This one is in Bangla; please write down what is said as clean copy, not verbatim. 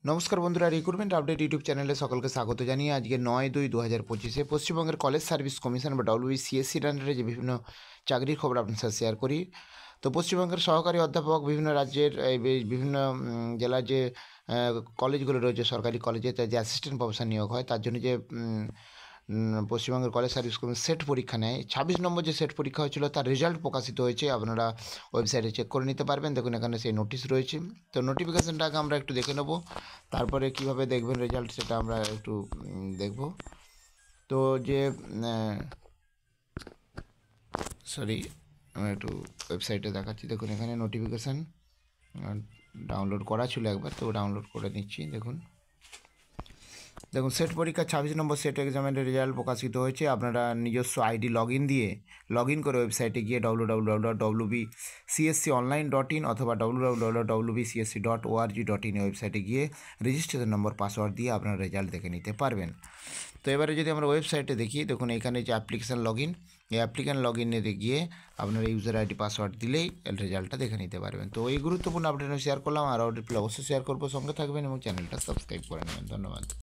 নমস্কার বন্ধুরা, রিক্রুটমেন্ট আপডেট ইউটিউব চ্যানেলে সকলকে স্বাগত জানিয়ে আজকে 9/2/2025 পশ্চিমবঙ্গের কলেজ সার্ভিস কমিশন বা WBCSCর আন্ডারে যে বিভিন্ন চাকরির খবর আপনার সাথে শেয়ার করি। তো পশ্চিমবঙ্গের সহকারী অধ্যাপক বিভিন্ন রাজ্যের বিভিন্ন জেলার যে কলেজগুলো রয়েছে, সরকারি কলেজে তার যে অ্যাসিস্ট্যান্ট প্রফেসর নিয়োগ হয় তার জন্য যে পশ্চিমবঙ্গের কলেজ সার্ভিস কমিশন সেট পরীক্ষা নেয়। 26 নম্বর যে সেট পরীক্ষা হয়েছিল তার রেজাল্ট প্রকাশিত হয়েছে, আপনারা ওয়েবসাইটে চেক করে নিতে পারবেন। দেখুন এখানে সেই নোটিশ রয়েছে। তো নোটিফিকেশানটাকে আমরা একটু দেখে নেব, তারপরে কিভাবে দেখবেন রেজাল্ট সেটা আমরা একটু দেখব। তো যে সরি, আমি একটু ওয়েবসাইটে দেখাচ্ছি। দেখুন এখানে নোটিফিকেশান ডাউনলোড করা ছিল একবার, তো ডাউনলোড করে নিচ্ছি। দেখুন সেট পরীক্ষা 26 নম্বর সেট এক্সামের রেজাল্ট প্রকাশিত হয়েছে। আপনারা নিজস্ব আইডি লগ ইন করে ওয়েবসাইটে গিয়ে www.wbcsconline.in অথবা www.wbcsc.org.in ওয়েবসাইটে গিয়ে রেজিস্ট্রেশন নম্বর পাসওয়ার্ড দিয়ে আপনারা রেজাল্ট দেখে নিতে পারবেন। তো এবারে যদি আমরা ওয়েবসাইটে দেখি, দেখুন এখানে যে অ্যাপ্লিকেশান লগ ইন, এই অ্যাপ্লিকেশান লগ ইনে গিয়ে আপনারা ইউজার আইডি পাসওয়ার্ড দিলেই রেজাল্টটা দেখে নিতে পারবেন। তো এই গুরুত্বপূর্ণ আপডেট শেয়ার করলাম, আর আপডেট অবশ্যই শেয়ার করবো। সঙ্গে থাকবেন এবং চ্যানেলটা সাবস্ক্রাইব করে নেবেন। ধন্যবাদ।